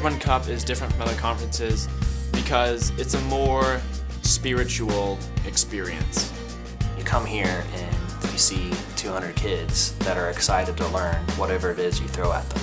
Bread, One Cup is different from other conferences because it's a more spiritual experience. You come here and you see 200 kids that are excited to learn whatever it is you throw at them.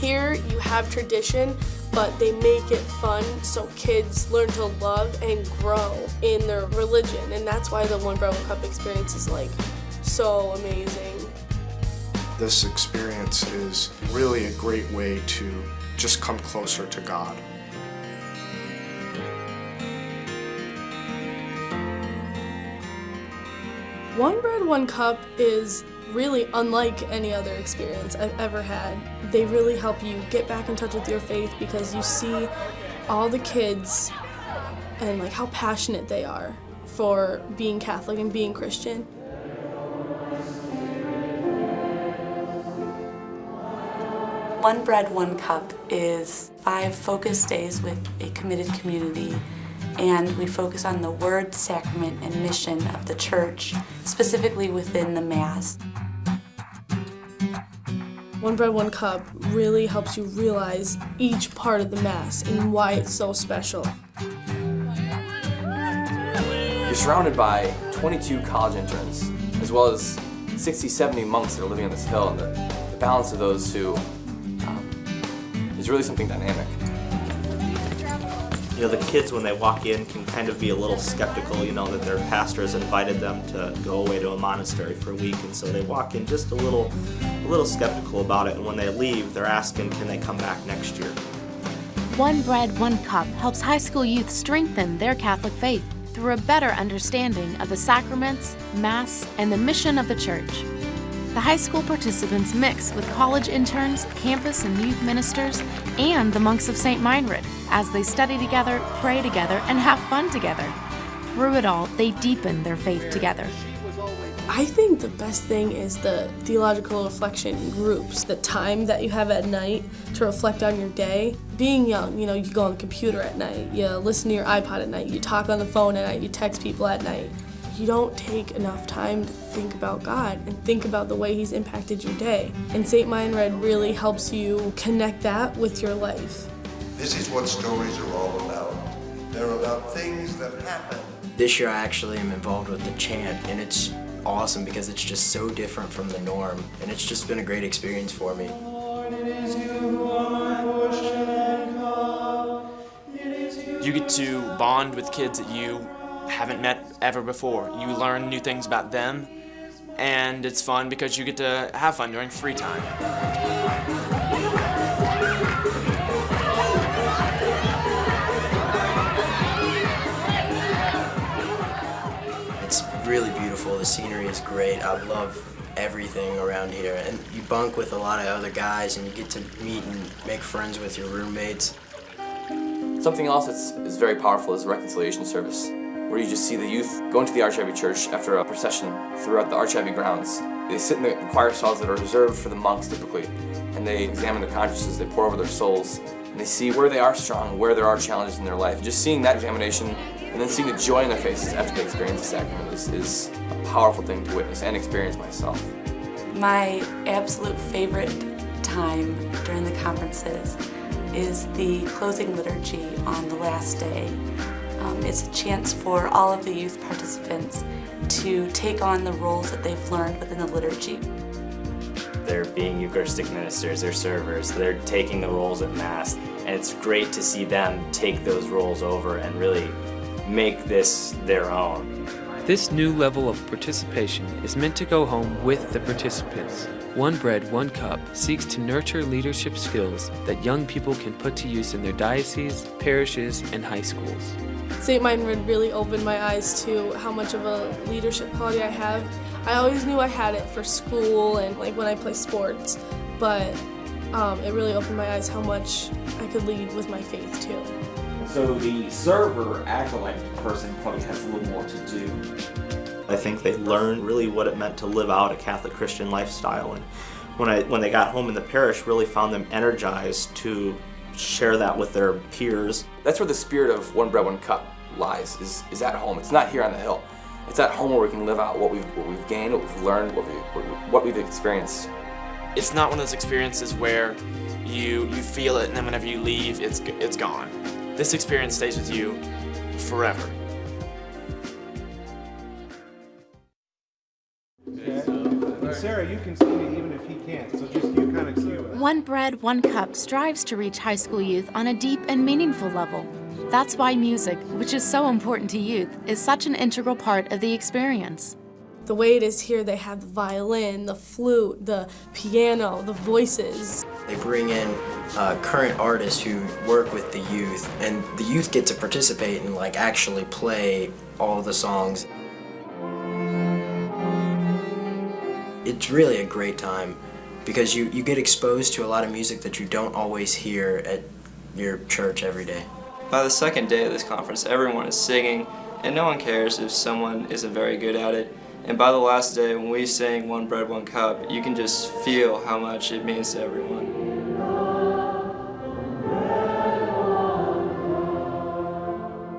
Here you have tradition, but they make it fun so kids learn to love and grow in their religion, and that's why the One Bread, One Cup experience is so amazing. This experience is really a great way to just come closer to God. One Bread, One Cup is really unlike any other experience I've ever had. They really help you get back in touch with your faith because you see all the kids and how passionate they are for being Catholic and being Christian. One Bread, One Cup is 5 focused days with a committed community, and we focus on the Word, Sacrament, and mission of the Church, specifically within the Mass. One Bread, One Cup really helps you realize each part of the Mass and why it's so special. You're surrounded by 22 college interns, as well as 60, 70 monks that are living on this hill, and the balance of those two is really something dynamic. The kids, when they walk in, can kind of be a little skeptical, that their pastor has invited them to go away to a monastery for a week, and so they walk in just a little skeptical about it, and when they leave, they're asking, can they come back next year? One Bread, One Cup helps high school youth strengthen their Catholic faith through a better understanding of the sacraments, Mass, and the mission of the Church. The high school participants mix with college interns, campus and youth ministers, and the monks of St. Meinrad as they study together, pray together, and have fun together. Through it all, they deepen their faith together. I think the best thing is the theological reflection groups, the time that you have at night to reflect on your day. Being young, you go on the computer at night, you listen to your iPod at night, you talk on the phone at night, you text people at night. You don't take enough time to think about God and think about the way He's impacted your day. And St. Meinrad really helps you connect that with your life. This is what stories are all about. They're about things that happen. This year I actually am involved with the chant, and it's awesome because it's just so different from the norm, and it's just been a great experience for me. You get to bond with kids that you haven't met ever before. You learn new things about them, and it's fun because you get to have fun during free time. It's really beautiful. The scenery is great. I love everything around here. And you bunk with a lot of other guys, and you get to meet and make friends with your roommates. Something else that's very powerful is the reconciliation service, where you just see the youth go into the Archabbey Church after a procession throughout the Archabbey grounds. They sit in the choir stalls that are reserved for the monks typically, and they examine their consciences, they pour over their souls, and they see where they are strong, where there are challenges in their life. Just seeing that examination and then seeing the joy in their faces after they experience the sacrament is a powerful thing to witness and experience myself. My absolute favorite time during the conferences is the closing liturgy on the last day. It's a chance for all of the youth participants to take on the roles that they've learned within the liturgy. They're being Eucharistic ministers, they're servers, they're taking the roles at Mass, and it's great to see them take those roles over and really make this their own. This new level of participation is meant to go home with the participants. One Bread, One Cup seeks to nurture leadership skills that young people can put to use in their dioceses, parishes, and high schools. St. Meinrad really opened my eyes to how much of a leadership quality I have. I always knew I had it for school and when I play sports, but it really opened my eyes how much I could lead with my faith too. So the server acolyte person probably has a little more to do. I think they learned really what it meant to live out a Catholic Christian lifestyle, and when they got home in the parish, really found them energized to share that with their peers. That's where the spirit of One Bread, One Cup lies, is at home. It's not here on the hill. It's at home where we can live out what we've gained, what we've learned, what we've experienced. It's not one of those experiences where you feel it and then whenever you leave, it's gone. This experience stays with you forever. Sarah, you can sing it even if he can't, so just you kind of cue it. One Bread, One Cup strives to reach high school youth on a deep and meaningful level. That's why music, which is so important to youth, is such an integral part of the experience. The way it is here, they have the violin, the flute, the piano, the voices. They bring in current artists who work with the youth, and the youth get to participate and actually play all the songs. It's really a great time because you get exposed to a lot of music that you don't always hear at your church every day. By the second day of this conference, everyone is singing, and no one cares if someone isn't very good at it. And by the last day, when we sing One Bread, One Cup, you can just feel how much it means to everyone.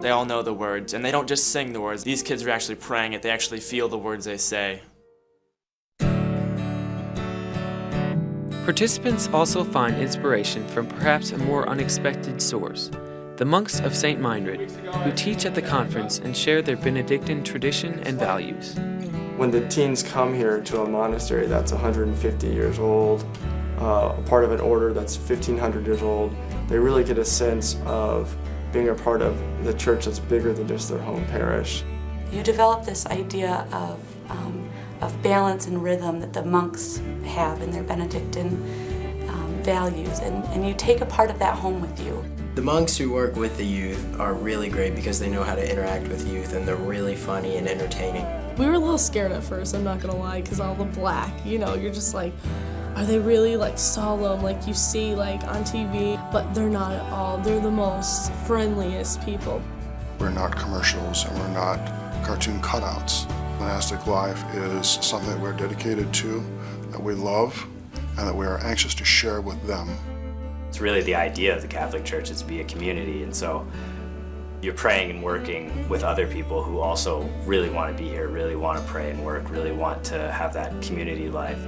They all know the words, and they don't just sing the words. These kids are actually praying it. They actually feel the words they say. Participants also find inspiration from perhaps a more unexpected source, the monks of St. Meinrad, who teach at the conference and share their Benedictine tradition and values. When the teens come here to a monastery that's 150 years old, a part of an order that's 1,500 years old, they really get a sense of being a part of the church that's bigger than just their home parish. You develop this idea of balance and rhythm that the monks have in their Benedictine values, and you take a part of that home with you. The monks who work with the youth are really great because they know how to interact with youth, and they're really funny and entertaining. We were a little scared at first, I'm not gonna lie, because all the black, you're just like, are they really solemn like you see on TV? But they're not at all. They're the most friendliest people. We're not commercials and we're not cartoon cutouts. Monastic life is something that we're dedicated to, that we love, and that we are anxious to share with them. It's really the idea of the Catholic Church is to be a community, and so you're praying and working with other people who also really want to be here, really want to pray and work, really want to have that community life.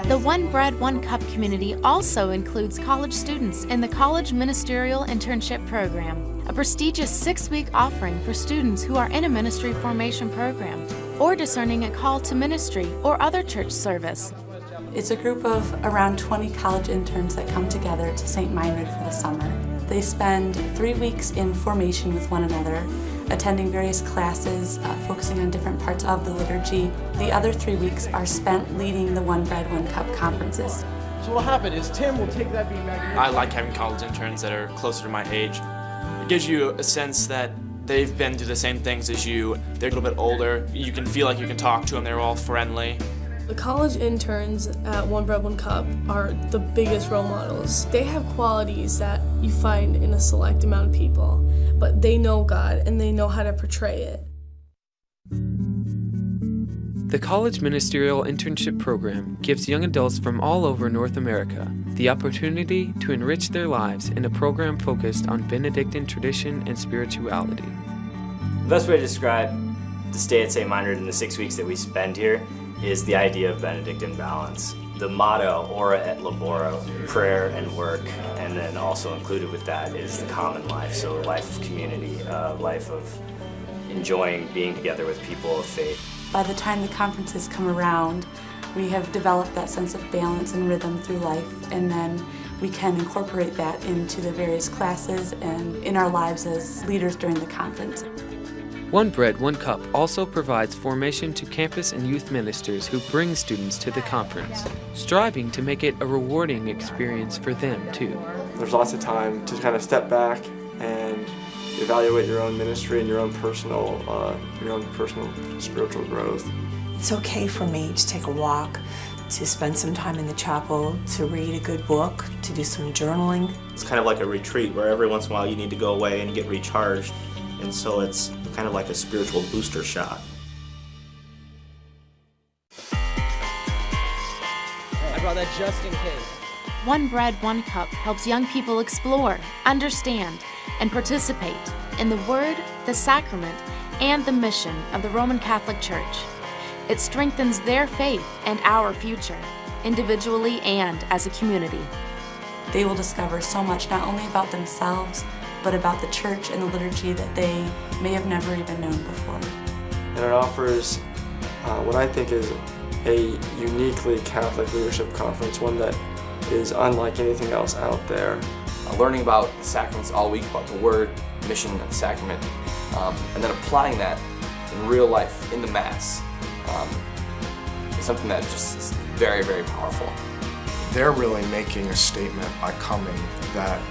The One Bread, One Cup community also includes college students in the College Ministerial Internship program, a prestigious 6-week offering for students who are in a ministry formation program or discerning a call to ministry or other church service. It's a group of around 20 college interns that come together to St. Meinrad for the summer. They spend 3 weeks in formation with one another, attending various classes, focusing on different parts of the liturgy. The other 3 weeks are spent leading the One Bread, One Cup conferences. So what happened is Tim will take that beanbag. I like having college interns that are closer to my age. It gives you a sense that they've been through the same things as you. They're a little bit older. You can feel like you can talk to them. They're all friendly. The college interns at One Bread, One Cup are the biggest role models. They have qualities that you find in a select amount of people, but they know God and they know how to portray it. The College Ministerial Internship program gives young adults from all over North America the opportunity to enrich their lives in a program focused on Benedictine tradition and spirituality. The best way to describe the stay at St. Meinrad in the 6 weeks that we spend here is the idea of Benedictine balance. The motto, ora et labora, prayer and work, and then also included with that is the common life, so a life of community, a life of enjoying being together with people of faith. By the time the conferences come around, we have developed that sense of balance and rhythm through life, and then we can incorporate that into the various classes and in our lives as leaders during the conference. One Bread, One Cup also provides formation to campus and youth ministers who bring students to the conference, striving to make it a rewarding experience for them too. There's lots of time to kind of step back and evaluate your own ministry and your own personal spiritual growth. It's okay for me to take a walk, to spend some time in the chapel, to read a good book, to do some journaling. It's kind of like a retreat where every once in a while you need to go away and get recharged, and so it's kind of like a spiritual booster shot. I brought that just in case. One Bread, One Cup helps young people explore, understand, and participate in the Word, the Sacrament, and the mission of the Roman Catholic Church. It strengthens their faith and our future. individually and as a community. They will discover so much, not only about themselves, but about the church and the liturgy that they may have never even known before. And it offers what I think is a uniquely Catholic leadership conference, one that is unlike anything else out there. Learning about the sacraments all week, about the Word, mission, and sacrament, and then applying that in real life, in the Mass, is something that just is very, very powerful. They're really making a statement by coming that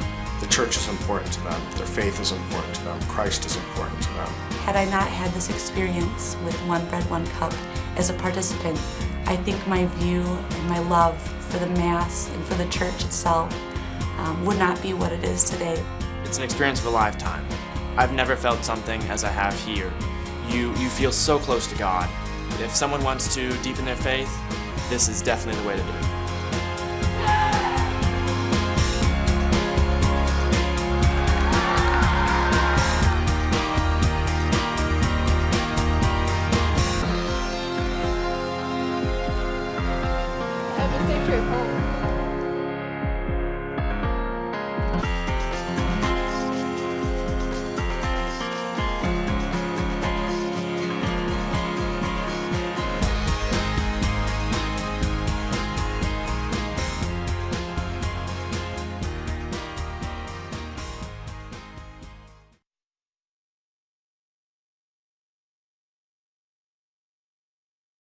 the church is important to them, their faith is important to them, Christ is important to them. Had I not had this experience with One Bread, One Cup as a participant, I think my view and my love for the Mass and for the church itself would not be what it is today. It's an experience of a lifetime. I've never felt something as I have here. You feel so close to God. If someone wants to deepen their faith, this is definitely the way to do it.